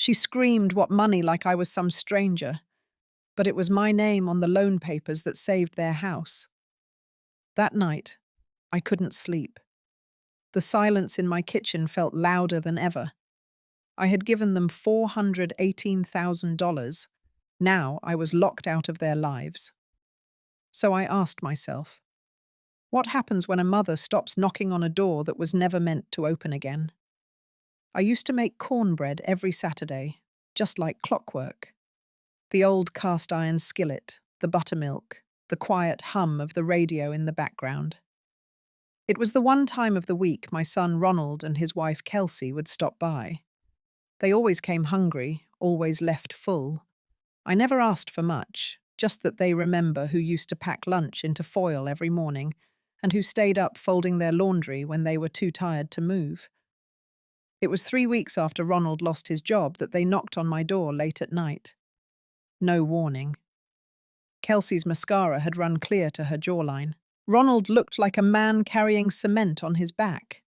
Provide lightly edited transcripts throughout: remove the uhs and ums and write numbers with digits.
She screamed what money like I was some stranger, but it was my name on the loan papers that saved their house. That night, I couldn't sleep. The silence in my kitchen felt louder than ever. I had given them $418,000. Now I was locked out of their lives. So I asked myself, what happens when a mother stops knocking on a door that was never meant to open again? I used to make cornbread every Saturday, just like clockwork. The old cast-iron skillet, the buttermilk, the quiet hum of the radio in the background. It was the one time of the week my son Ronald and his wife Kelsey would stop by. They always came hungry, always left full. I never asked for much, just that they remember who used to pack lunch into foil every morning and who stayed up folding their laundry when they were too tired to move. It was 3 weeks after Ronald lost his job that they knocked on my door late at night. No warning. Kelsey's mascara had run clear to her jawline. Ronald looked like a man carrying cement on his back.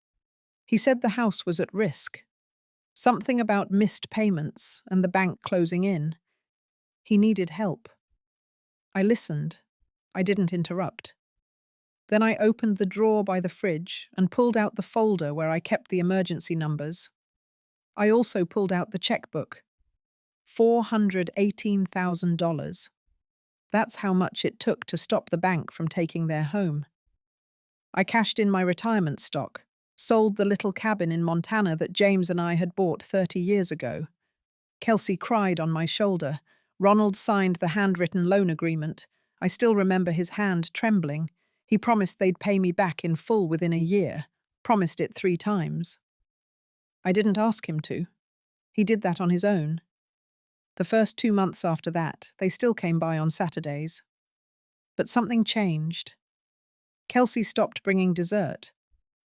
He said the house was at risk. Something about missed payments and the bank closing in. He needed help. I listened. I didn't interrupt. Then I opened the drawer by the fridge and pulled out the folder where I kept the emergency numbers. I also pulled out the checkbook. $418,000. That's how much it took to stop the bank from taking their home. I cashed in my retirement stock, sold the little cabin in Montana that James and I had bought 30 years ago. Kelsey cried on my shoulder. Ronald signed the handwritten loan agreement. I still remember his hand trembling. He promised they'd pay me back in full within a year. Promised it 3 times. I didn't ask him to. He did that on his own. The first 2 months after that, they still came by on Saturdays. But something changed. Kelsey stopped bringing dessert.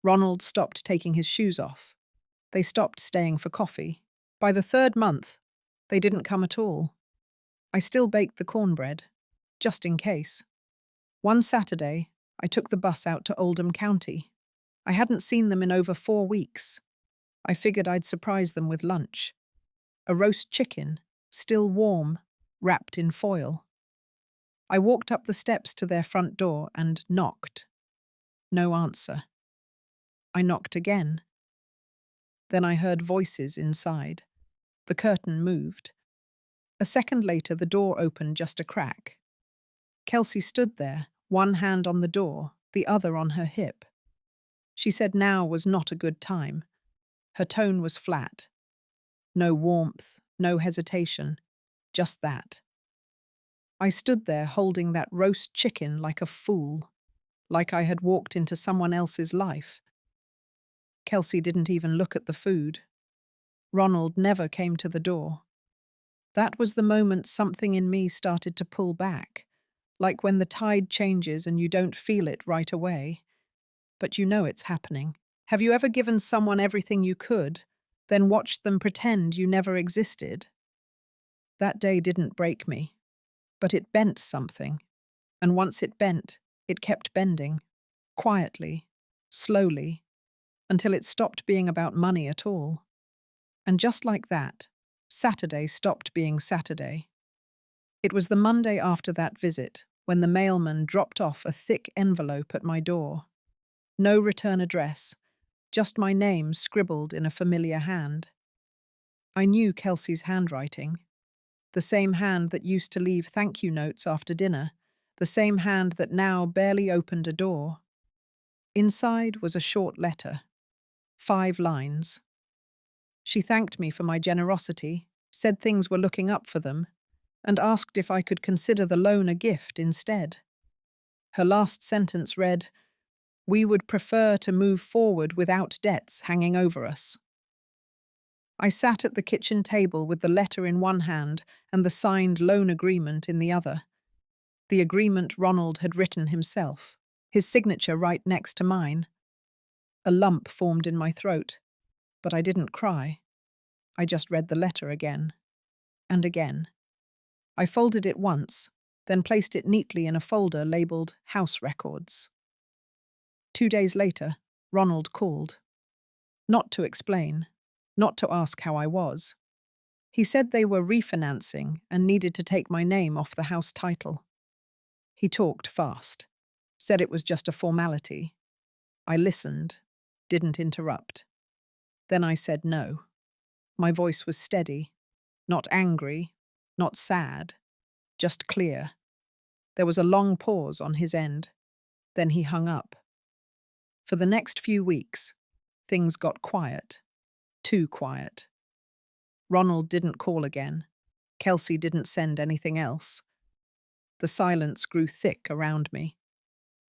Ronald stopped taking his shoes off. They stopped staying for coffee. By the 3rd month, they didn't come at all. I still baked the cornbread, just in case. One Saturday, I took the bus out to Oldham County. I hadn't seen them in over 4 weeks. I figured I'd surprise them with lunch. A roast chicken, still warm, wrapped in foil. I walked up the steps to their front door and knocked. No answer. I knocked again. Then I heard voices inside. The curtain moved. A second later, the door opened just a crack. Kelsey stood there, one hand on the door, the other on her hip. She said now was not a good time. Her tone was flat. No warmth, no hesitation, just that. I stood there holding that roast chicken like a fool, like I had walked into someone else's life. Kelsey didn't even look at the food. Ronald never came to the door. That was the moment something in me started to pull back, like when the tide changes and you don't feel it right away, but you know it's happening. Have you ever given someone everything you could, then watched them pretend you never existed? That day didn't break me, but it bent something, and once it bent, it kept bending, quietly, slowly, until it stopped being about money at all. And just like that, Saturday stopped being Saturday. It was the Monday after that visit when the mailman dropped off a thick envelope at my door. No return address, just my name scribbled in a familiar hand. I knew Kelsey's handwriting. The same hand that used to leave thank you notes after dinner, the same hand that now barely opened a door. Inside was a short letter, 5 lines. She thanked me for my generosity, said things were looking up for them, and asked if I could consider the loan a gift instead. Her last sentence read, "We would prefer to move forward without debts hanging over us." I sat at the kitchen table with the letter in one hand and the signed loan agreement in the other. The agreement Ronald had written himself, his signature right next to mine. A lump formed in my throat, but I didn't cry. I just read the letter again and again. I folded it once, then placed it neatly in a folder labeled House Records. 2 days later, Ronald called. Not to explain, not to ask how I was. He said they were refinancing and needed to take my name off the house title. He talked fast, said it was just a formality. I listened, didn't interrupt. Then I said no. My voice was steady, not angry, not sad, just clear. There was a long pause on his end. Then he hung up. For the next few weeks, things got quiet. Too quiet. Ronald didn't call again. Kelsey didn't send anything else. The silence grew thick around me.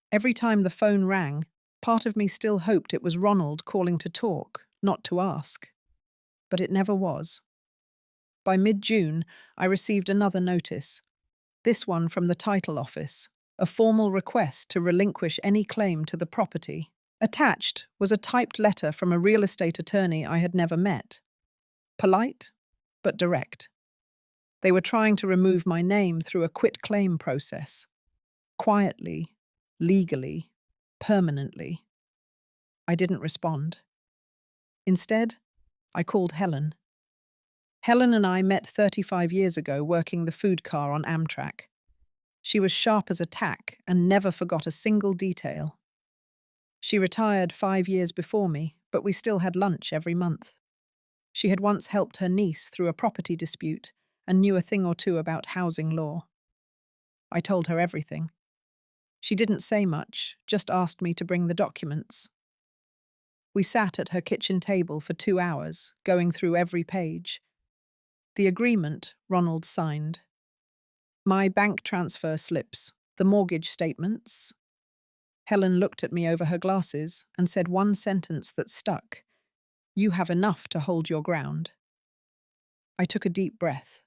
Every time the phone rang, part of me still hoped it was Ronald calling to talk, not to ask. But it never was. By mid-June, I received another notice. This one from the title office, a formal request to relinquish any claim to the property. Attached was a typed letter from a real estate attorney I had never met. Polite, but direct. They were trying to remove my name through a quit-claim process. Quietly, legally, permanently. I didn't respond. Instead, I called Helen. Helen and I met 35 years ago working the food car on Amtrak. She was sharp as a tack and never forgot a single detail. She retired 5 years before me, but we still had lunch every month. She had once helped her niece through a property dispute and knew a thing or two about housing law. I told her everything. She didn't say much, just asked me to bring the documents. We sat at her kitchen table for 2 hours, going through every page. The agreement Ronald signed. My bank transfer slips, the mortgage statements. Helen looked at me over her glasses and said one sentence that stuck. You have enough to hold your ground. I took a deep breath.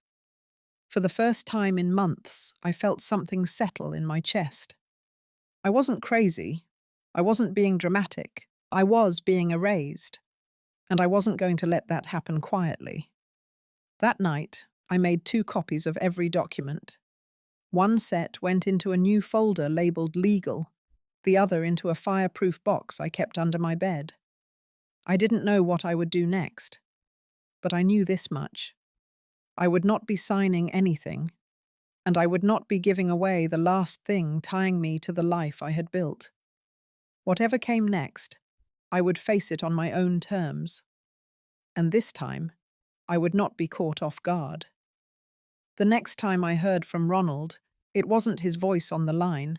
For the first time in months, I felt something settle in my chest. I wasn't crazy. I wasn't being dramatic. I was being erased. And I wasn't going to let that happen quietly. That night, I made 2 copies of every document. One set went into a new folder labeled legal, the other into a fireproof box I kept under my bed. I didn't know what I would do next, but I knew this much. I would not be signing anything, and I would not be giving away the last thing tying me to the life I had built. Whatever came next, I would face it on my own terms. And this time, I would not be caught off guard. The next time I heard from Ronald, it wasn't his voice on the line.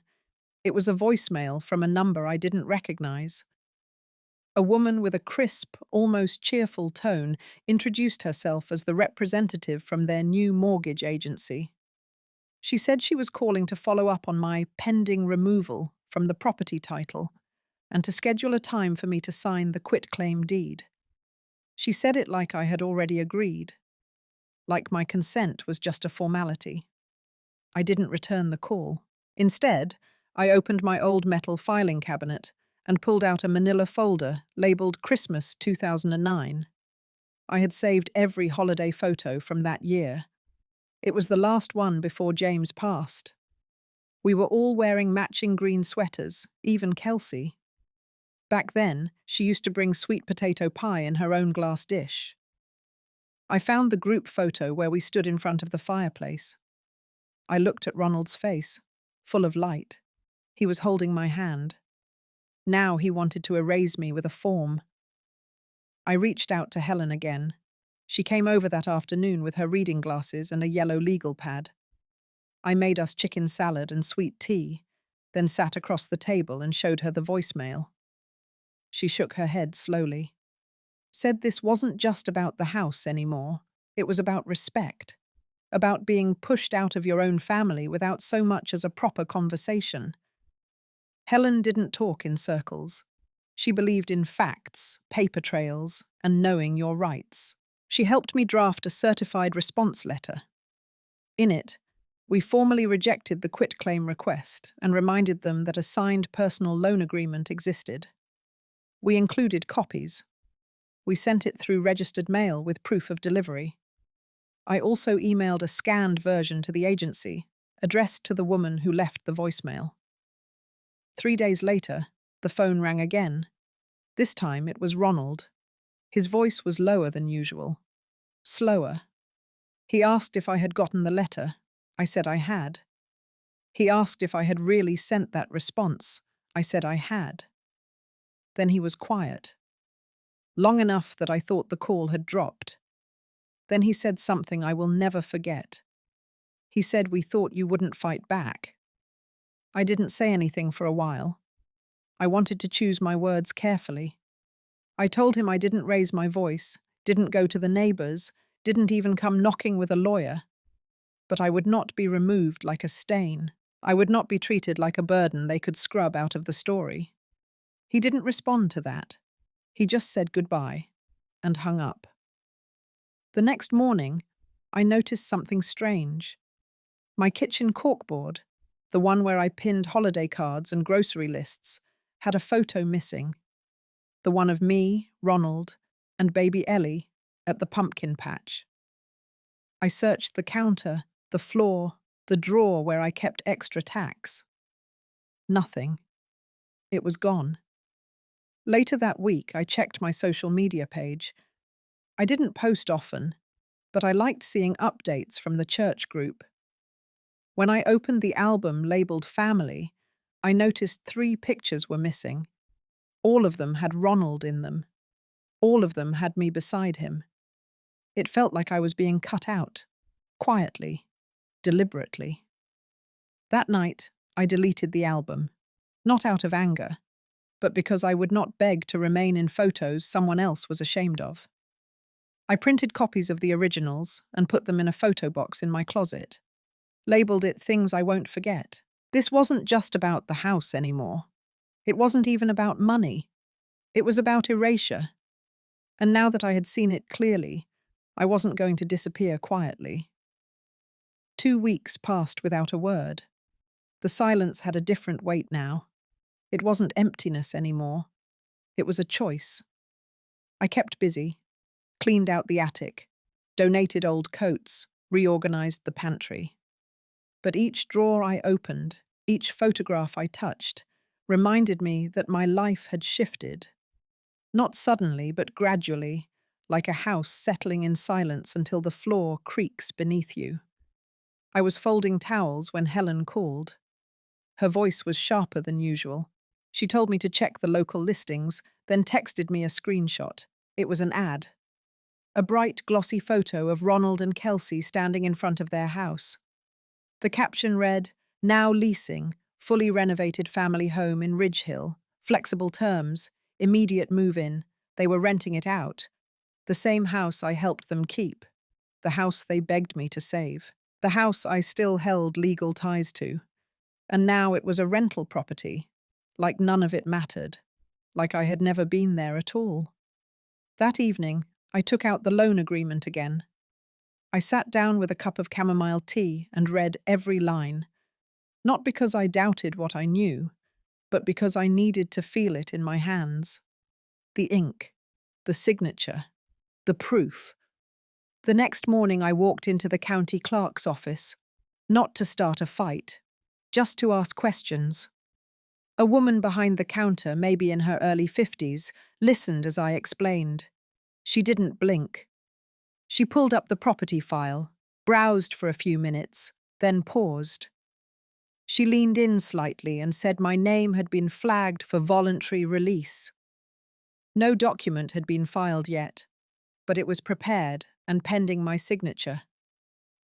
It was a voicemail from a number I didn't recognize. A woman with a crisp, almost cheerful tone introduced herself as the representative from their new mortgage agency. She said she was calling to follow up on my pending removal from the property title and to schedule a time for me to sign the quitclaim deed. She said it like I had already agreed, like my consent was just a formality. I didn't return the call. Instead, I opened my old metal filing cabinet and pulled out a manila folder labeled Christmas 2009. I had saved every holiday photo from that year. It was the last one before James passed. We were all wearing matching green sweaters, even Kelsey. Back then, she used to bring sweet potato pie in her own glass dish. I found the group photo where we stood in front of the fireplace. I looked at Ronald's face, full of light. He was holding my hand. Now he wanted to erase me with a form. I reached out to Helen again. She came over that afternoon with her reading glasses and a yellow legal pad. I made us chicken salad and sweet tea, then sat across the table and showed her the voicemail. She shook her head slowly. Said this wasn't just about the house anymore. It was about respect. About being pushed out of your own family without so much as a proper conversation. Helen didn't talk in circles. She believed in facts, paper trails, and knowing your rights. She helped me draft a certified response letter. In it, we formally rejected the quitclaim request and reminded them that a signed personal loan agreement existed. We included copies. We sent it through registered mail with proof of delivery. I also emailed a scanned version to the agency, addressed to the woman who left the voicemail. 3 days later, the phone rang again. This time it was Ronald. His voice was lower than usual. Slower. He asked if I had gotten the letter. I said I had. He asked if I had really sent that response. I said I had. Then he was quiet, long enough that I thought the call had dropped. Then he said something I will never forget. He said we thought you wouldn't fight back. I didn't say anything for a while. I wanted to choose my words carefully. I told him I didn't raise my voice, didn't go to the neighbors, didn't even come knocking with a lawyer. But I would not be removed like a stain. I would not be treated like a burden they could scrub out of the story. He didn't respond to that. He just said goodbye and hung up. The next morning, I noticed something strange. My kitchen corkboard, the one where I pinned holiday cards and grocery lists, had a photo missing. The one of me, Ronald, and baby Ellie at the pumpkin patch. I searched the counter, the floor, the drawer where I kept extra tacks. Nothing. It was gone. Later that week, I checked my social media page. I didn't post often, but I liked seeing updates from the church group. When I opened the album labeled Family, I noticed 3 pictures were missing. All of them had Ronald in them. All of them had me beside him. It felt like I was being cut out, quietly, deliberately. That night, I deleted the album, not out of anger, but because I would not beg to remain in photos someone else was ashamed of. I printed copies of the originals and put them in a photo box in my closet, labeled it Things I Won't Forget. This wasn't just about the house anymore. It wasn't even about money. It was about erasure. And now that I had seen it clearly, I wasn't going to disappear quietly. 2 weeks passed without a word. The silence had a different weight now. It wasn't emptiness anymore. It was a choice. I kept busy, cleaned out the attic, donated old coats, reorganized the pantry. But each drawer I opened, each photograph I touched, reminded me that my life had shifted. Not suddenly, but gradually, like a house settling in silence until the floor creaks beneath you. I was folding towels when Helen called. Her voice was sharper than usual. She told me to check the local listings, then texted me a screenshot. It was an ad. A bright, glossy photo of Ronald and Kelsey standing in front of their house. The caption read, "Now leasing, fully renovated family home in Ridge Hill, flexible terms, immediate move-in. They were renting it out. The same house I helped them keep. The house they begged me to save. The house I still held legal ties to. And now it was a rental property, like none of it mattered, like I had never been there at all." That evening, I took out the loan agreement again. I sat down with a cup of chamomile tea and read every line, not because I doubted what I knew, but because I needed to feel it in my hands. The ink, the signature, the proof. The next morning I walked into the county clerk's office, not to start a fight, just to ask questions. A woman behind the counter, maybe in her early 50s, listened as I explained. She didn't blink. She pulled up the property file, browsed for a few minutes, then paused. She leaned in slightly and said my name had been flagged for voluntary release. No document had been filed yet, but it was prepared and pending my signature.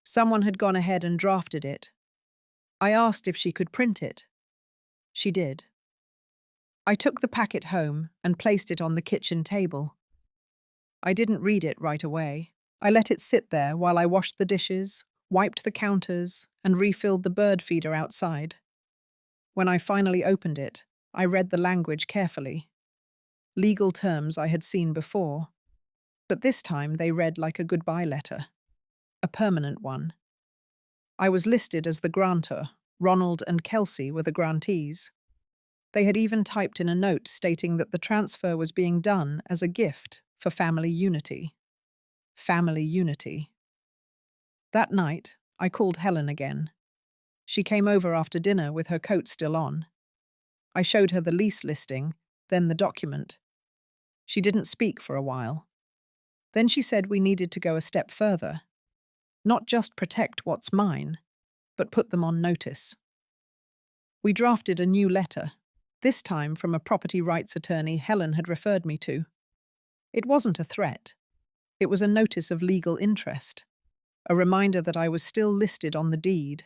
Someone had gone ahead and drafted it. I asked if she could print it. She did. I took the packet home and placed it on the kitchen table. I didn't read it right away. I let it sit there while I washed the dishes, wiped the counters, and refilled the bird feeder outside. When I finally opened it, I read the language carefully. Legal terms I had seen before, but this time they read like a goodbye letter, a permanent one. I was listed as the grantor. Ronald and Kelsey were the grantees. They had even typed in a note stating that the transfer was being done as a gift for family unity. Family unity. That night, I called Helen again. She came over after dinner with her coat still on. I showed her the lease listing, then the document. She didn't speak for a while. Then she said we needed to go a step further. Not just protect what's mine, but put them on notice. We drafted a new letter, this time from a property rights attorney Helen had referred me to. It wasn't a threat. It was a notice of legal interest, a reminder that I was still listed on the deed,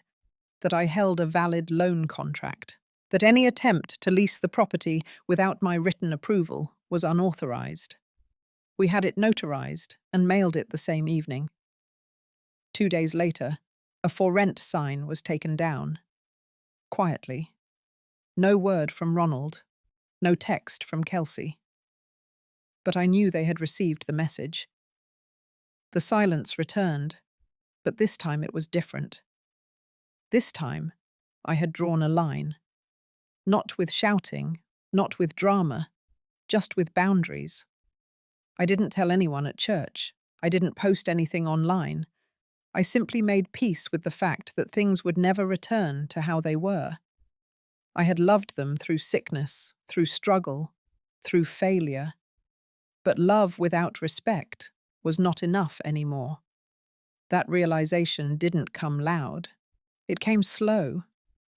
that I held a valid loan contract, that any attempt to lease the property without my written approval was unauthorized. We had it notarized and mailed it the same evening. 2 days later, a for rent sign was taken down. Quietly. No word from Ronald, no text from Kelsey. But I knew they had received the message. The silence returned, but this time it was different. This time, I had drawn a line. Not with shouting, not with drama, just with boundaries. I didn't tell anyone at church. I didn't post anything online. I simply made peace with the fact that things would never return to how they were. I had loved them through sickness, through struggle, through failure. But love without respect was not enough anymore. That realization didn't come loud. It came slow,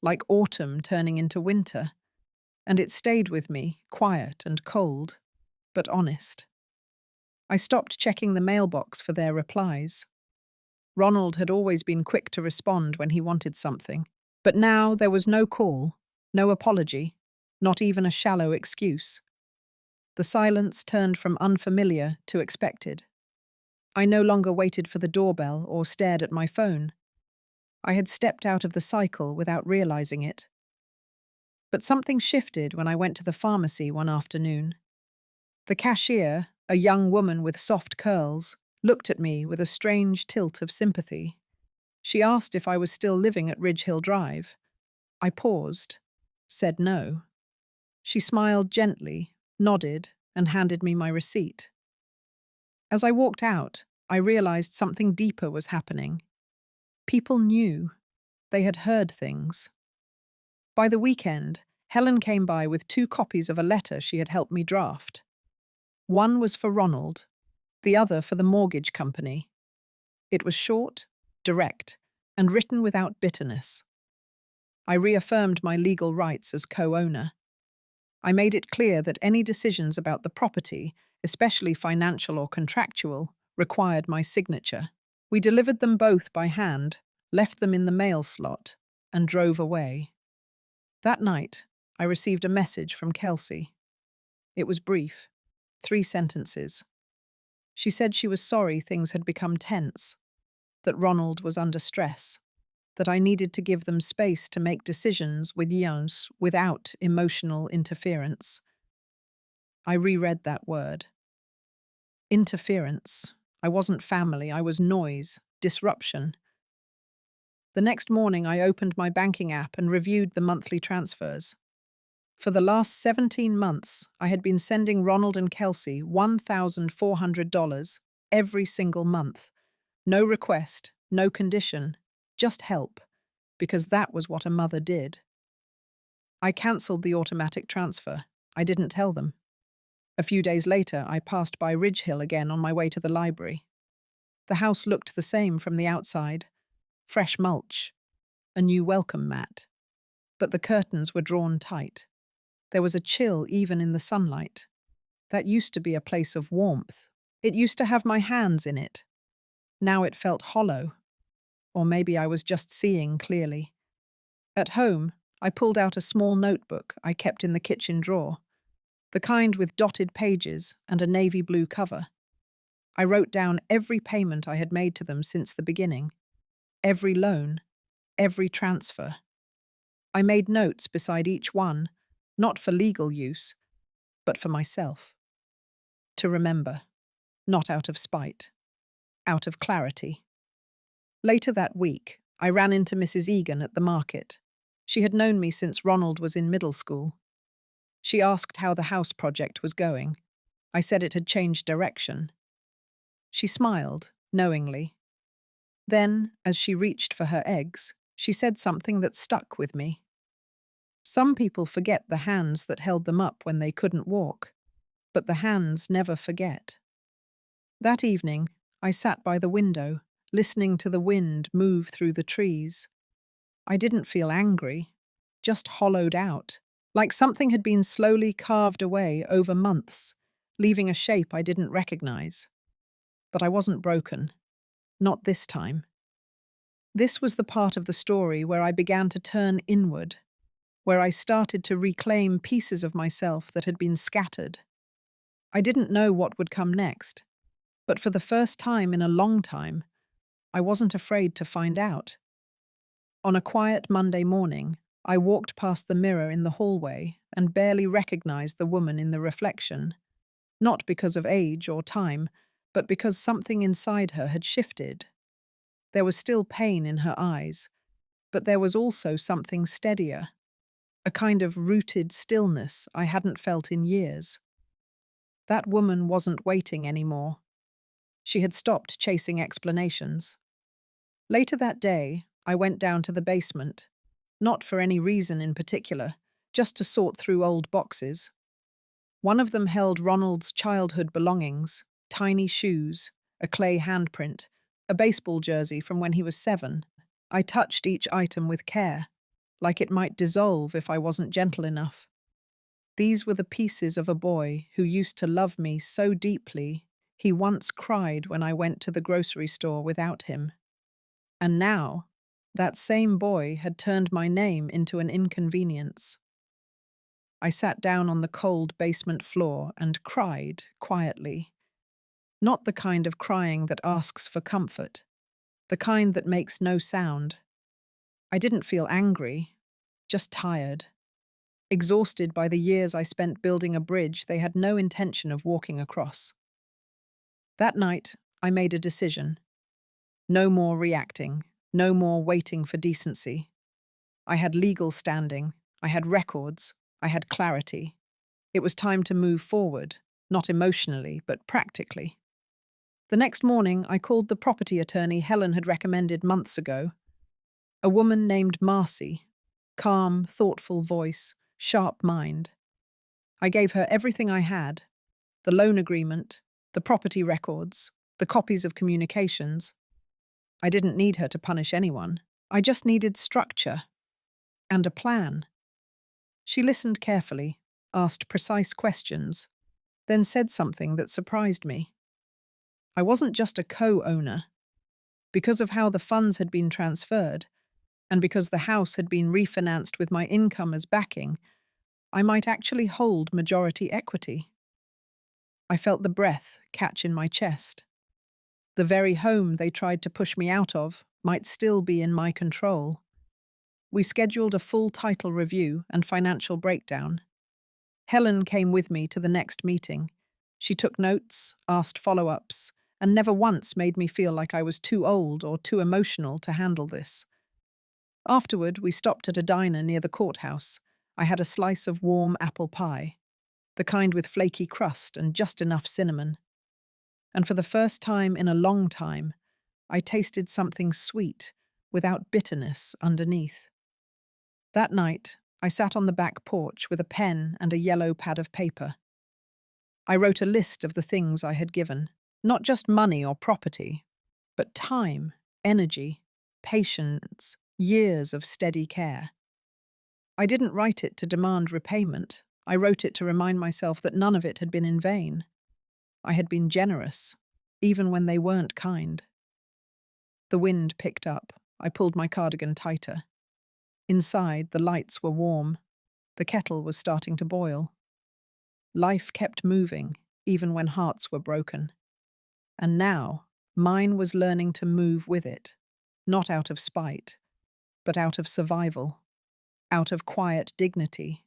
like autumn turning into winter, and it stayed with me, quiet and cold, but honest. I stopped checking the mailbox for their replies. Ronald had always been quick to respond when he wanted something, but now there was no call, no apology, not even a shallow excuse. The silence turned from unfamiliar to expected. I no longer waited for the doorbell or stared at my phone. I had stepped out of the cycle without realizing it. But something shifted when I went to the pharmacy one afternoon. The cashier, a young woman with soft curls, looked at me with a strange tilt of sympathy. She asked if I was still living at Ridge Hill Drive. I paused, said no. She smiled gently, nodded, and handed me my receipt. As I walked out, I realized something deeper was happening. People knew. They had heard things. By the weekend, Helen came by with 2 copies of a letter she had helped me draft. One was for Ronald, the other for the mortgage company. It was short, direct, and written without bitterness. I reaffirmed my legal rights as co-owner. I made it clear that any decisions about the property, especially financial or contractual, required my signature. We delivered them both by hand, left them in the mail slot, and drove away. That night, I received a message from Kelsey. It was brief, 3 sentences. She said she was sorry things had become tense, that Ronald was under stress, that I needed to give them space to make decisions without emotional interference. I reread that word. Interference. I wasn't family, I was noise, disruption. The next morning, I opened my banking app and reviewed the monthly transfers. For the last 17 months, I had been sending Ronald and Kelsey $1,400 every single month. No request, no condition, just help, because that was what a mother did. I cancelled the automatic transfer. I didn't tell them. A few days later, I passed by Ridge Hill again on my way to the library. The house looked the same from the outside. Fresh mulch, a new welcome mat. But the curtains were drawn tight. There was a chill even in the sunlight. That used to be a place of warmth. It used to have my hands in it. Now it felt hollow. Or maybe I was just seeing clearly. At home, I pulled out a small notebook I kept in the kitchen drawer, the kind with dotted pages and a navy blue cover. I wrote down every payment I had made to them since the beginning, every loan, every transfer. I made notes beside each one, not for legal use, but for myself. To remember, not out of spite, out of clarity. Later that week, I ran into Mrs. Egan at the market. She had known me since Ronald was in middle school. She asked how the house project was going. I said it had changed direction. She smiled, knowingly. Then, as she reached for her eggs, she said something that stuck with me. Some people forget the hands that held them up when they couldn't walk, but the hands never forget. That evening, I sat by the window, listening to the wind move through the trees. I didn't feel angry, just hollowed out, like something had been slowly carved away over months, leaving a shape I didn't recognize. But I wasn't broken. Not this time. This was the part of the story where I began to turn inward, where I started to reclaim pieces of myself that had been scattered. I didn't know what would come next, but for the first time in a long time, I wasn't afraid to find out. On a quiet Monday morning, I walked past the mirror in the hallway and barely recognized the woman in the reflection, not because of age or time, but because something inside her had shifted. There was still pain in her eyes, but there was also something steadier, a kind of rooted stillness I hadn't felt in years. That woman wasn't waiting anymore. She had stopped chasing explanations. Later that day, I went down to the basement, not for any reason in particular, just to sort through old boxes. One of them held Ronald's childhood belongings, tiny shoes, a clay handprint, a baseball jersey from when he was 7. I touched each item with care, like it might dissolve if I wasn't gentle enough. These were the pieces of a boy who used to love me so deeply he once cried when I went to the grocery store without him. And now, that same boy had turned my name into an inconvenience. I sat down on the cold basement floor and cried quietly. Not the kind of crying that asks for comfort, the kind that makes no sound. I didn't feel angry, just tired, exhausted by the years I spent building a bridge they had no intention of walking across. That night, I made a decision. No more reacting, no more waiting for decency. I had legal standing, I had records, I had clarity. It was time to move forward, not emotionally, but practically. The next morning, I called the property attorney Helen had recommended months ago. A woman named Marcy, calm, thoughtful voice, sharp mind. I gave her everything I had, the loan agreement, the property records, the copies of communications. I didn't need her to punish anyone. I just needed structure and a plan. She listened carefully, asked precise questions, then said something that surprised me. I wasn't just a co-owner. Because of how the funds had been transferred, and because the house had been refinanced with my income as backing, I might actually hold majority equity. I felt the breath catch in my chest. The very home they tried to push me out of might still be in my control. We scheduled a full title review and financial breakdown. Helen came with me to the next meeting. She took notes, asked follow-ups, and never once made me feel like I was too old or too emotional to handle this. Afterward, we stopped at a diner near the courthouse. I had a slice of warm apple pie, the kind with flaky crust and just enough cinnamon. And for the first time in a long time, I tasted something sweet, without bitterness underneath. That night, I sat on the back porch with a pen and a yellow pad of paper. I wrote a list of the things I had given, not just money or property, but time, energy, patience, years of steady care. I didn't write it to demand repayment. I wrote it to remind myself that none of it had been in vain. I had been generous, even when they weren't kind. The wind picked up. I pulled my cardigan tighter. Inside, the lights were warm. The kettle was starting to boil. Life kept moving, even when hearts were broken. And now, mine was learning to move with it, not out of spite, but out of survival, out of quiet dignity,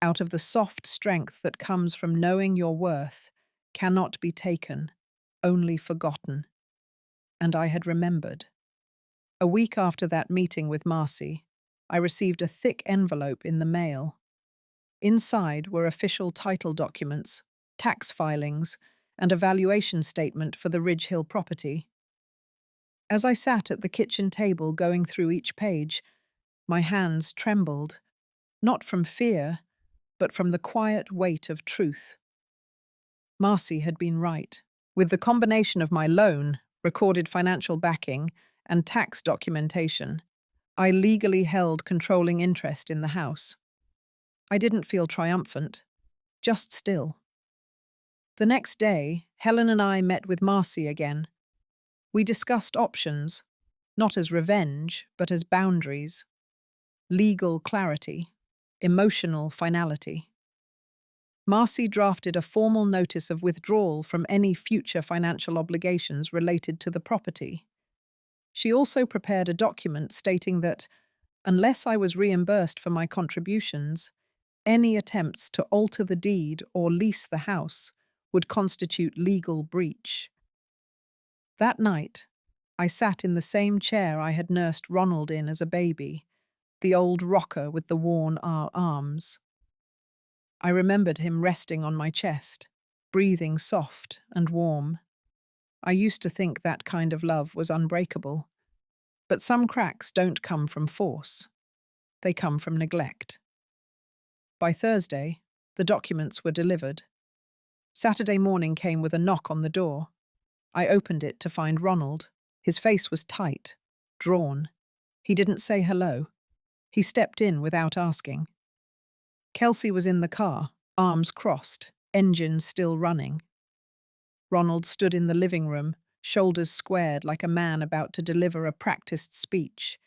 out of the soft strength that comes from knowing your worth cannot be taken, only forgotten. And I had remembered. A week after that meeting with Marcy, I received a thick envelope in the mail. Inside were official title documents, tax filings, and a valuation statement for the Ridge Hill property. As I sat at the kitchen table going through each page, my hands trembled, not from fear, but from the quiet weight of truth. Marcy had been right. With the combination of my loan, recorded financial backing, and tax documentation. I legally held controlling interest in the house. I didn't feel triumphant, just still. The next day, Helen and I met with Marcy again. We discussed options, not as revenge, but as boundaries, legal clarity, emotional finality. Marcy drafted a formal notice of withdrawal from any future financial obligations related to the property. She also prepared a document stating that, unless I was reimbursed for my contributions, any attempts to alter the deed or lease the house would constitute legal breach. That night, I sat in the same chair I had nursed Ronald in as a baby, the old rocker with the worn arms. I remembered him resting on my chest, breathing soft and warm. I used to think that kind of love was unbreakable. But some cracks don't come from force. They come from neglect. By Thursday, the documents were delivered. Saturday morning came with a knock on the door. I opened it to find Ronald. His face was tight, drawn. He didn't say hello. He stepped in without asking. Kelsey was in the car, arms crossed, engine still running. Ronald stood in the living room, shoulders squared like a man about to deliver a practiced speech.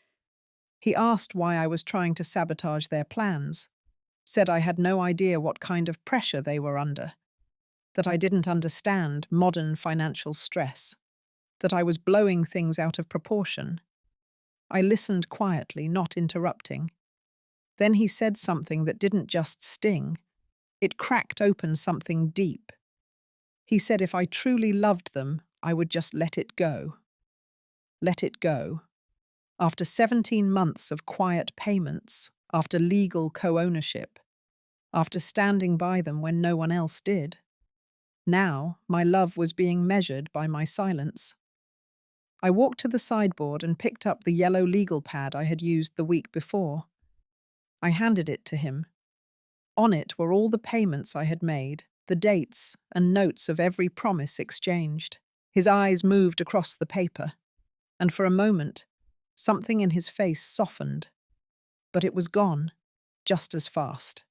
He asked why I was trying to sabotage their plans, said I had no idea what kind of pressure they were under, that I didn't understand modern financial stress, that I was blowing things out of proportion. I listened quietly, not interrupting. Then he said something that didn't just sting. It cracked open something deep. He said if I truly loved them, I would just let it go. Let it go. After 17 months of quiet payments, after legal co-ownership, after standing by them when no one else did, now my love was being measured by my silence. I walked to the sideboard and picked up the yellow legal pad I had used the week before. I handed it to him. On it were all the payments I had made, the dates and notes of every promise exchanged. His eyes moved across the paper, and for a moment, something in his face softened. But it was gone, just as fast.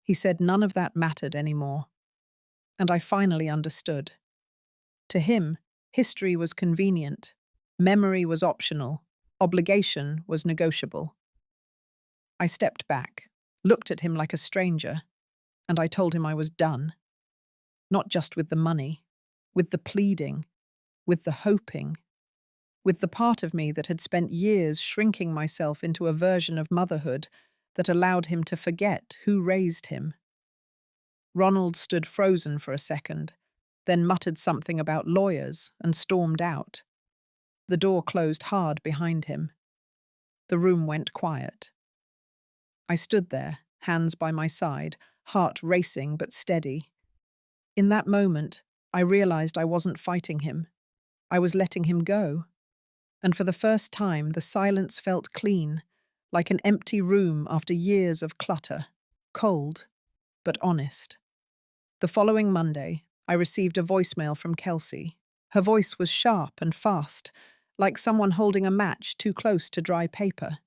He said none of that mattered anymore, and I finally understood. To him, history was convenient, memory was optional, obligation was negotiable. I stepped back, looked at him like a stranger, and I told him I was done. Not just with the money, with the pleading, with the hoping, with the part of me that had spent years shrinking myself into a version of motherhood that allowed him to forget who raised him. Ronald stood frozen for a second, then muttered something about lawyers and stormed out. The door closed hard behind him. The room went quiet. I stood there, hands by my side, heart racing but steady. In that moment, I realized I wasn't fighting him. I was letting him go. And for the first time, the silence felt clean, like an empty room after years of clutter, cold, but honest. The following Monday, I received a voicemail from Kelsey. Her voice was sharp and fast, like someone holding a match too close to dry paper.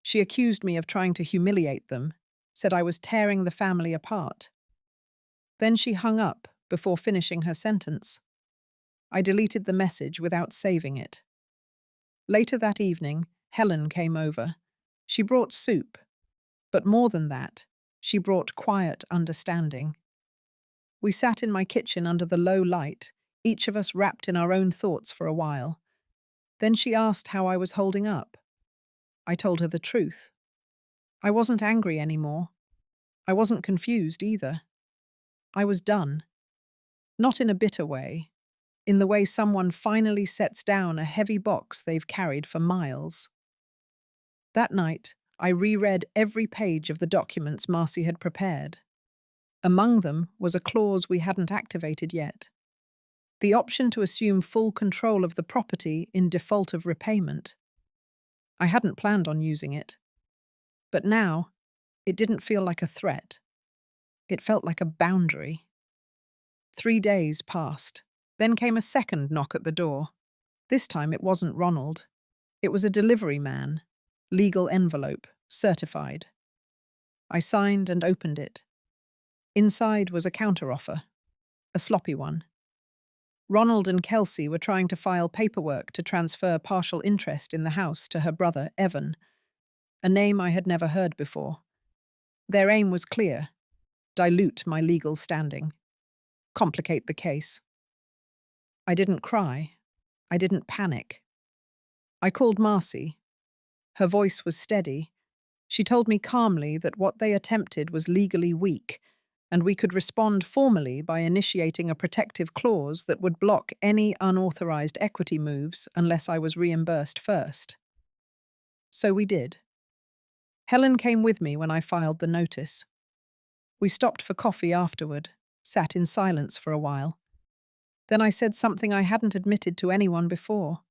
She accused me of trying to humiliate them, said I was tearing the family apart. Then she hung up before finishing her sentence. I deleted the message without saving it. Later that evening, Helen came over. She brought soup, but more than that, she brought quiet understanding. We sat in my kitchen under the low light, each of us wrapped in our own thoughts for a while. Then she asked how I was holding up. I told her the truth. I wasn't angry anymore. I wasn't confused either. I was done. Not in a bitter way, in the way someone finally sets down a heavy box they've carried for miles. That night, I reread every page of the documents Marcy had prepared. Among them was a clause we hadn't activated yet. The option to assume full control of the property in default of repayment. I hadn't planned on using it. But now, it didn't feel like a threat. It felt like a boundary. 3 days passed. Then came a second knock at the door. This time it wasn't Ronald. It was a delivery man. Legal envelope, certified. I signed and opened it. Inside was a counteroffer, a sloppy one. Ronald and Kelsey were trying to file paperwork to transfer partial interest in the house to her brother, Evan, a name I had never heard before. Their aim was clear: dilute my legal standing, complicate the case. I didn't cry. I didn't panic. I called Marcy. Her voice was steady. She told me calmly that what they attempted was legally weak, and we could respond formally by initiating a protective clause that would block any unauthorized equity moves unless I was reimbursed first. So we did. Helen came with me when I filed the notice. We stopped for coffee afterward, sat in silence for a while. Then I said something I hadn't admitted to anyone before.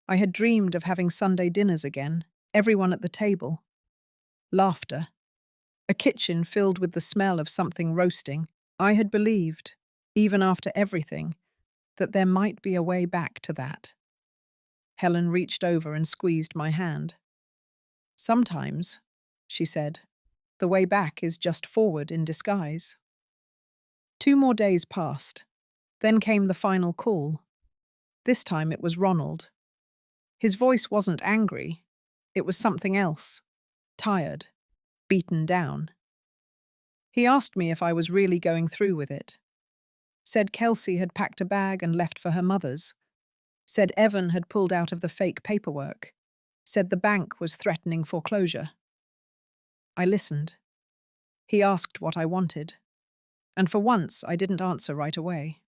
I had dreamed of having Sunday dinners again, everyone at the table. Laughter. A kitchen filled with the smell of something roasting. I had believed, even after everything, that there might be a way back to that. Helen reached over and squeezed my hand. Sometimes, she said, the way back is just forward in disguise. 2 more days passed. Then came the final call. This time it was Ronald. His voice wasn't angry. It was something else. Tired. Beaten down. He asked me if I was really going through with it. Said Kelsey had packed a bag and left for her mother's. Said Evan had pulled out of the fake paperwork. Said the bank was threatening foreclosure. I listened. He asked what I wanted. And for once, I didn't answer right away.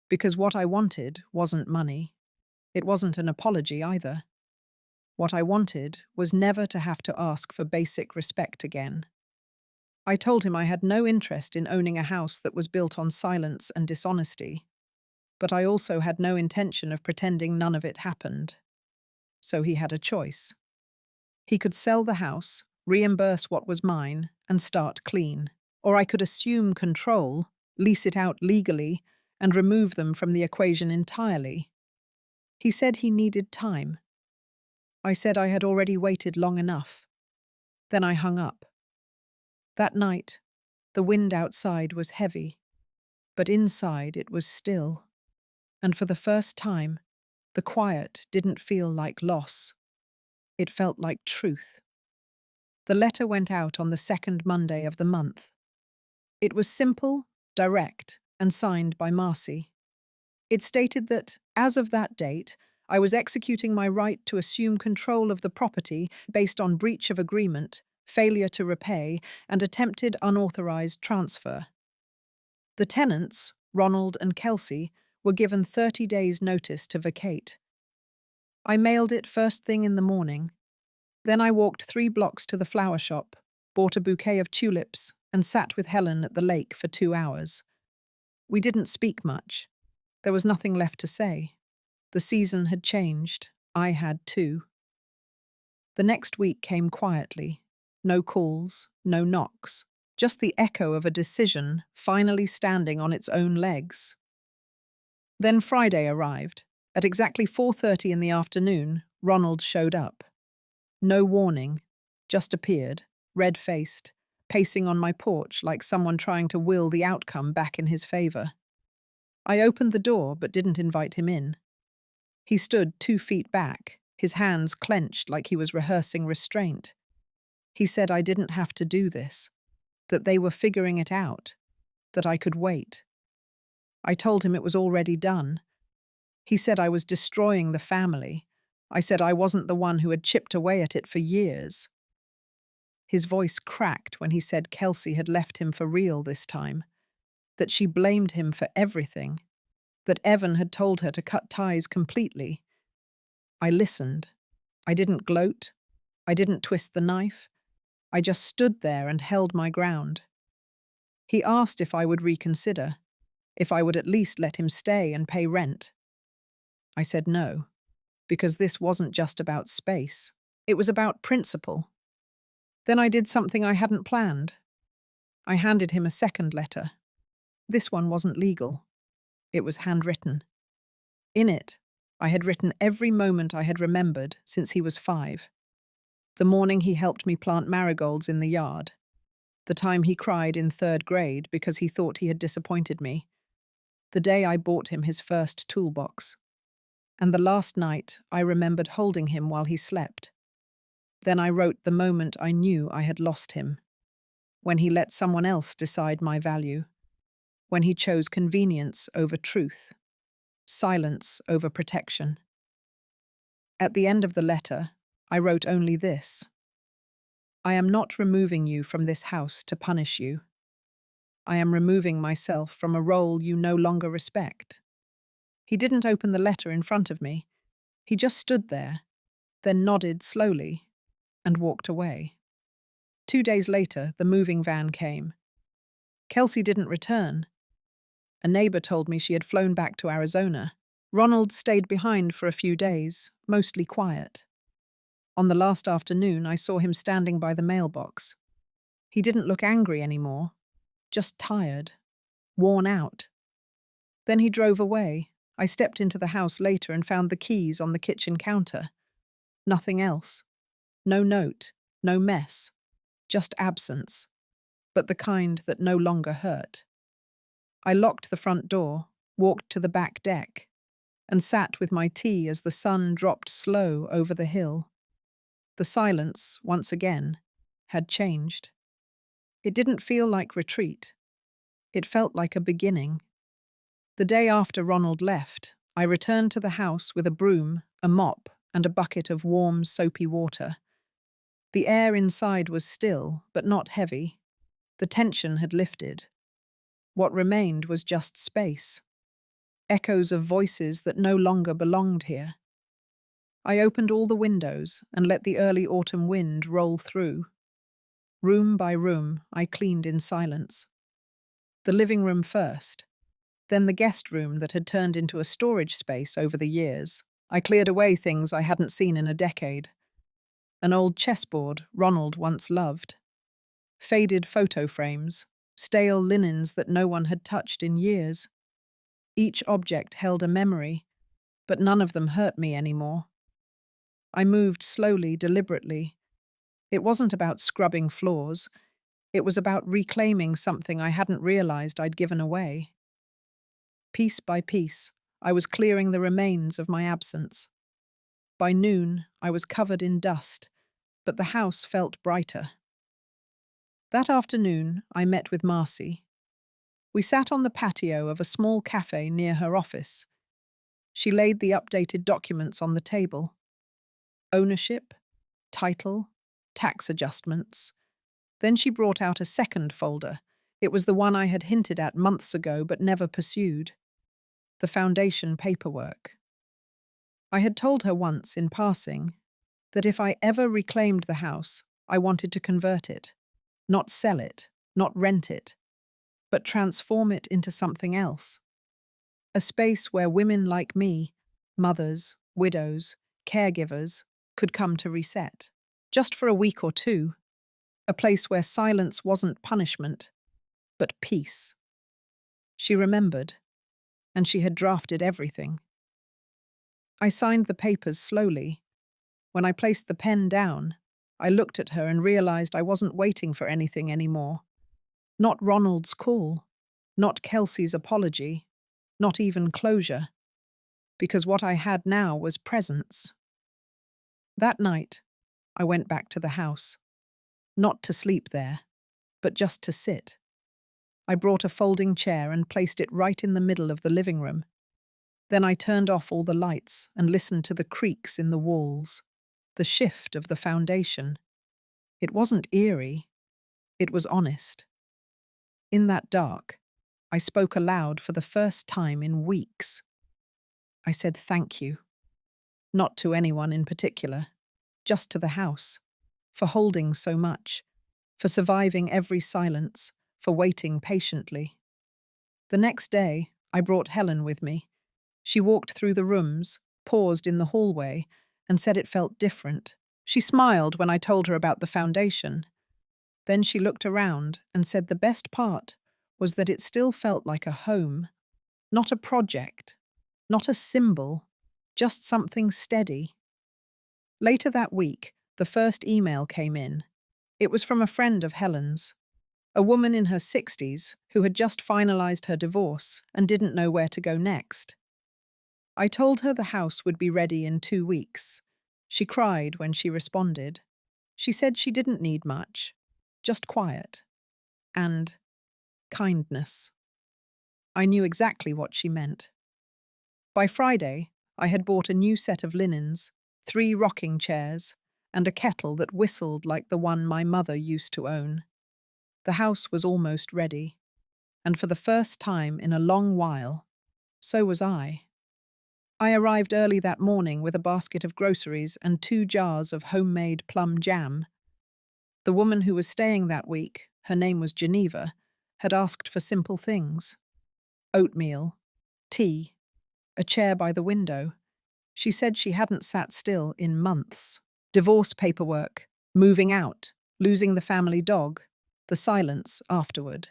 Because what I wanted wasn't money. It wasn't an apology either. What I wanted was never to have to ask for basic respect again. I told him I had no interest in owning a house that was built on silence and dishonesty, but I also had no intention of pretending none of it happened. So he had a choice. He could sell the house, reimburse what was mine, and start clean. Or I could assume control, lease it out legally, and remove them from the equation entirely. He said he needed time. I said I had already waited long enough. Then I hung up. That night, the wind outside was heavy, but inside it was still. And for the first time, the quiet didn't feel like loss. It felt like truth. The letter went out on the second Monday of the month. It was simple, direct, and signed by Marcy. It stated that, as of that date, I was executing my right to assume control of the property based on breach of agreement, failure to repay, and attempted unauthorized transfer. The tenants, Ronald and Kelsey, were given 30 days' notice to vacate. I mailed it first thing in the morning. Then I walked 3 blocks to the flower shop, bought a bouquet of tulips, and sat with Helen at the lake for 2 hours. We didn't speak much. There was nothing left to say. The season had changed. I had too. The next week came quietly. No calls, no knocks. Just the echo of a decision finally standing on its own legs. Then Friday arrived. At exactly 4:30 in the afternoon, Ronald showed up. No warning, just appeared, red-faced, pacing on my porch like someone trying to will the outcome back in his favor. I opened the door but didn't invite him in. He stood 2 feet back, his hands clenched like he was rehearsing restraint. He said I didn't have to do this, that they were figuring it out, that I could wait. I told him it was already done. He said I was destroying the family. I said I wasn't the one who had chipped away at it for years. His voice cracked when he said Kelsey had left him for real this time, that she blamed him for everything, that Evan had told her to cut ties completely. I listened. I didn't gloat. I didn't twist the knife. I just stood there and held my ground. He asked if I would reconsider, if I would at least let him stay and pay rent. I said no, because this wasn't just about space. It was about principle. Then I did something I hadn't planned. I handed him a second letter. This one wasn't legal. It was handwritten. In it, I had written every moment I had remembered since he was 5. The morning he helped me plant marigolds in the yard. The time he cried in 3rd grade because he thought he had disappointed me. The day I bought him his first toolbox. And the last night I remembered holding him while he slept. Then I wrote the moment I knew I had lost him. When he let someone else decide my value. When he chose convenience over truth. Silence over protection. At the end of the letter, I wrote only this. I am not removing you from this house to punish you. I am removing myself from a role you no longer respect. He didn't open the letter in front of me. He just stood there, then nodded slowly and walked away. 2 days later, the moving van came. Kelsey didn't return. A neighbor told me she had flown back to Arizona. Ronald stayed behind for a few days, mostly quiet. On the last afternoon, I saw him standing by the mailbox. He didn't look angry anymore, just tired, worn out. Then he drove away. I stepped into the house later and found the keys on the kitchen counter. Nothing else. No note, no mess, just absence, but the kind that no longer hurt. I locked the front door, walked to the back deck, and sat with my tea as the sun dropped slow over the hill. The silence, once again, had changed. It didn't feel like retreat. It felt like a beginning. The day after Ronald left, I returned to the house with a broom, a mop, and a bucket of warm, soapy water. The air inside was still, but not heavy. The tension had lifted. What remained was just space. Echoes of voices that no longer belonged here. I opened all the windows and let the early autumn wind roll through. Room by room, I cleaned in silence. The living room first, then the guest room that had turned into a storage space over the years. I cleared away things I hadn't seen in a decade. An old chessboard Ronald once loved. Faded photo frames, stale linens that no one had touched in years. Each object held a memory, but none of them hurt me anymore. I moved slowly, deliberately. It wasn't about scrubbing floors. It was about reclaiming something I hadn't realized I'd given away. Piece by piece, I was clearing the remains of my absence. By noon, I was covered in dust, but the house felt brighter. That afternoon, I met with Marcy. We sat on the patio of a small cafe near her office. She laid the updated documents on the table. Ownership, title, tax adjustments. Then she brought out a second folder. It was the one I had hinted at months ago but never pursued. The foundation paperwork. I had told her once, in passing, that if I ever reclaimed the house, I wanted to convert it. Not sell it, not rent it, but transform it into something else. A space where women like me, mothers, widows, caregivers, could come to reset. Just for a week or two. A place where silence wasn't punishment, but peace. She remembered, and she had drafted everything. I signed the papers slowly. When I placed the pen down, I looked at her and realized I wasn't waiting for anything anymore. Not Ronald's call, not Kelsey's apology, not even closure, because what I had now was presence. That night, I went back to the house, not to sleep there, but just to sit. I brought a folding chair and placed it right in the middle of the living room. Then I turned off all the lights and listened to the creaks in the walls, the shift of the foundation. It wasn't eerie, it was honest. In that dark, I spoke aloud for the first time in weeks. I said thank you. Not to anyone in particular, just to the house, for holding so much, for surviving every silence, for waiting patiently. The next day, I brought Helen with me. She walked through the rooms, paused in the hallway, and said it felt different. She smiled when I told her about the foundation. Then she looked around and said the best part was that it still felt like a home. Not a project, not a symbol, just something steady. Later that week, the first email came in. It was from a friend of Helen's, a woman in her 60s who had just finalized her divorce and didn't know where to go next. I told her the house would be ready in 2 weeks. She cried when she responded. She said she didn't need much, just quiet and kindness. I knew exactly what she meant. By Friday, I had bought a new set of linens, 3 rocking chairs, and a kettle that whistled like the one my mother used to own. The house was almost ready, and for the first time in a long while, so was I. I arrived early that morning with a basket of groceries and 2 jars of homemade plum jam. The woman who was staying that week, her name was Geneva, had asked for simple things: oatmeal, tea, a chair by the window. She said she hadn't sat still in months. Divorce paperwork, moving out, losing the family dog, the silence afterward.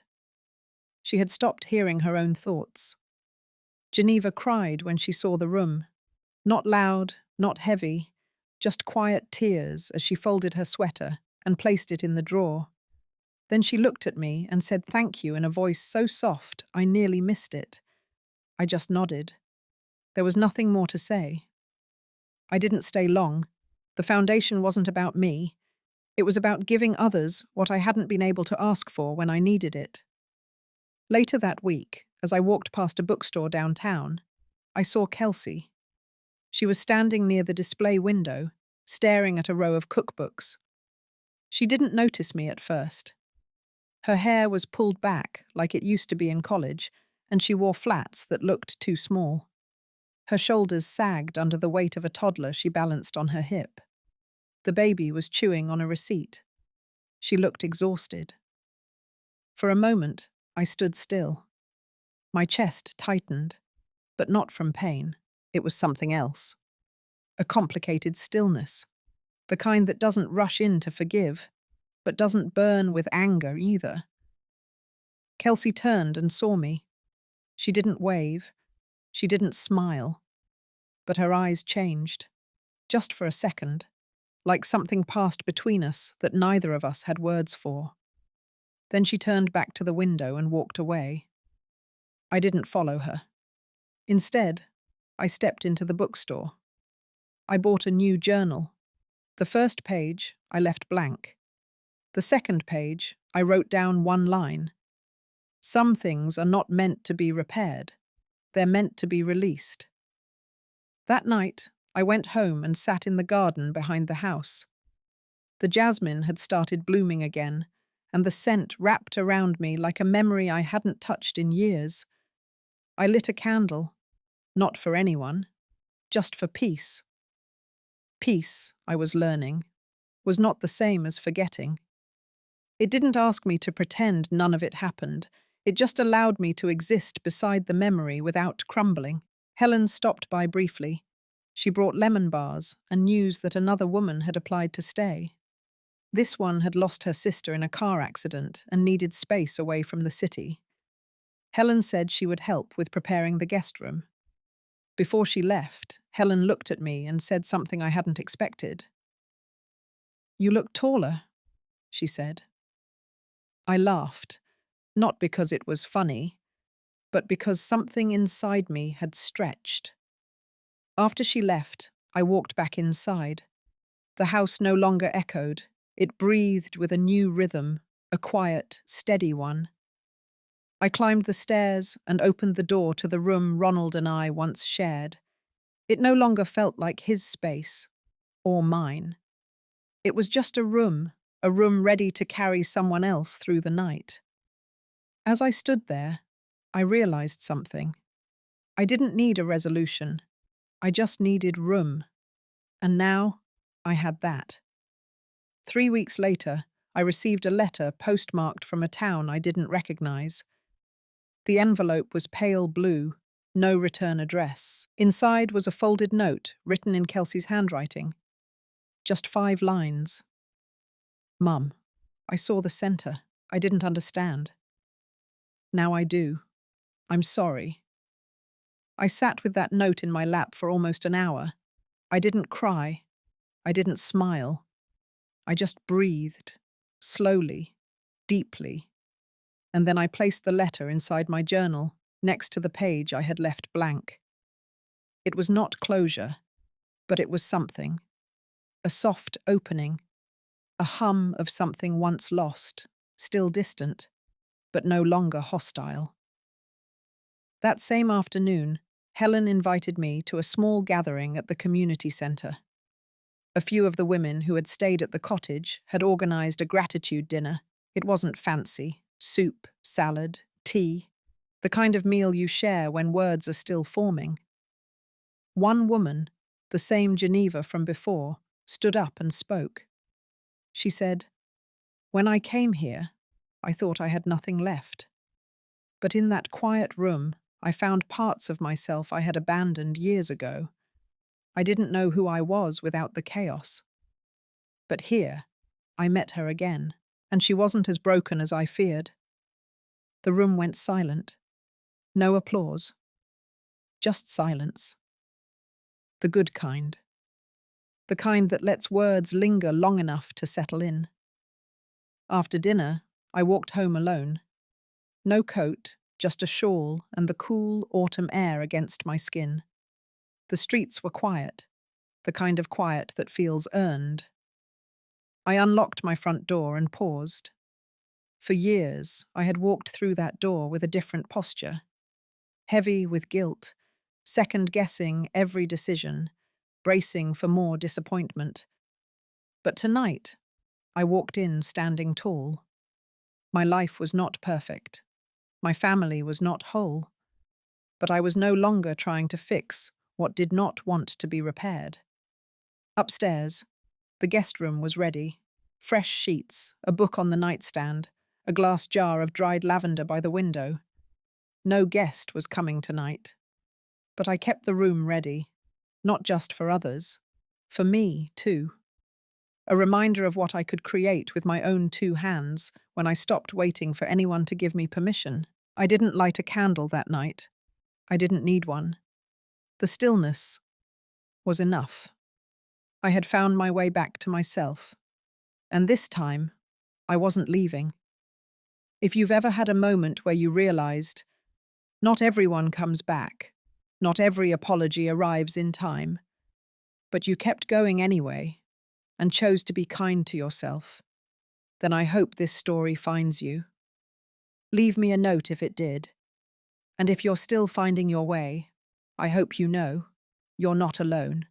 She had stopped hearing her own thoughts. Geneva cried when she saw the room. Not loud, not heavy, just quiet tears as she folded her sweater and placed it in the drawer. Then she looked at me and said thank you in a voice so soft I nearly missed it. I just nodded. There was nothing more to say. I didn't stay long. The foundation wasn't about me. It was about giving others what I hadn't been able to ask for when I needed it. Later that week, as I walked past a bookstore downtown, I saw Kelsey. She was standing near the display window, staring at a row of cookbooks. She didn't notice me at first. Her hair was pulled back like it used to be in college, and she wore flats that looked too small. Her shoulders sagged under the weight of a toddler she balanced on her hip. The baby was chewing on a receipt. She looked exhausted. For a moment, I stood still. My chest tightened, but not from pain. It was something else. A complicated stillness, the kind that doesn't rush in to forgive, but doesn't burn with anger either. Kelsey turned and saw me. She didn't wave. She didn't smile. But her eyes changed, just for a second, like something passed between us that neither of us had words for. Then she turned back to the window and walked away. I didn't follow her. Instead, I stepped into the bookstore. I bought a new journal. The first page I left blank. The second page I wrote down one line. Some things are not meant to be repaired. They're meant to be released. That night, I went home and sat in the garden behind the house. The jasmine had started blooming again, and the scent wrapped around me like a memory I hadn't touched in years. I lit a candle, not for anyone, just for peace. Peace, I was learning, was not the same as forgetting. It didn't ask me to pretend none of it happened. It just allowed me to exist beside the memory without crumbling. Helen stopped by briefly. She brought lemon bars and news that another woman had applied to stay. This one had lost her sister in a car accident and needed space away from the city. Helen said she would help with preparing the guest room. Before she left, Helen looked at me and said something I hadn't expected. "You look taller," she said. I laughed, not because it was funny, but because something inside me had stretched. After she left, I walked back inside. The house no longer echoed. It breathed with a new rhythm, a quiet, steady one. I climbed the stairs and opened the door to the room Ronald and I once shared. It no longer felt like his space, or mine. It was just a room ready to carry someone else through the night. As I stood there, I realized something. I didn't need a resolution. I just needed room. And now, I had that. 3 weeks later, I received a letter postmarked from a town I didn't recognize. The envelope was pale blue, no return address. Inside was a folded note written in Kelsey's handwriting. Just 5 lines. "Mum, I saw the center. I didn't understand. Now I do. I'm sorry. I sat with that note in my lap for almost an hour. I didn't cry. I didn't smile. I just breathed, slowly, deeply, and then I placed the letter inside my journal, next to the page I had left blank. It was not closure, but it was something. A soft opening, a hum of something once lost, still distant, but no longer hostile. That same afternoon, Helen invited me to a small gathering at the community centre. A few of the women who had stayed at the cottage had organised a gratitude dinner. It wasn't fancy. Soup, salad, tea, the kind of meal you share when words are still forming. One woman, the same Geneva from before, stood up and spoke. She said, "When I came here, I thought I had nothing left. But in that quiet room, I found parts of myself I had abandoned years ago. I didn't know who I was without the chaos. But here, I met her again, and she wasn't as broken as I feared." The room went silent. No applause. Just silence. The good kind. The kind that lets words linger long enough to settle in. After dinner, I walked home alone. No coat, just a shawl and the cool autumn air against my skin. The streets were quiet, the kind of quiet that feels earned. I unlocked my front door and paused. For years, I had walked through that door with a different posture, heavy with guilt, second-guessing every decision, bracing for more disappointment. But tonight, I walked in standing tall. My life was not perfect. My family was not whole. But I was no longer trying to fix what did not want to be repaired. Upstairs, the guest room was ready. Fresh sheets, a book on the nightstand, a glass jar of dried lavender by the window. No guest was coming tonight. But I kept the room ready, not just for others, for me, too. A reminder of what I could create with my own two hands when I stopped waiting for anyone to give me permission. I didn't light a candle that night. I didn't need one. The stillness was enough. I had found my way back to myself. And this time, I wasn't leaving. If you've ever had a moment where you realized, not everyone comes back, not every apology arrives in time, but you kept going anyway, and chose to be kind to yourself, then I hope this story finds you. Leave me a note if it did. And if you're still finding your way, I hope you know you're not alone.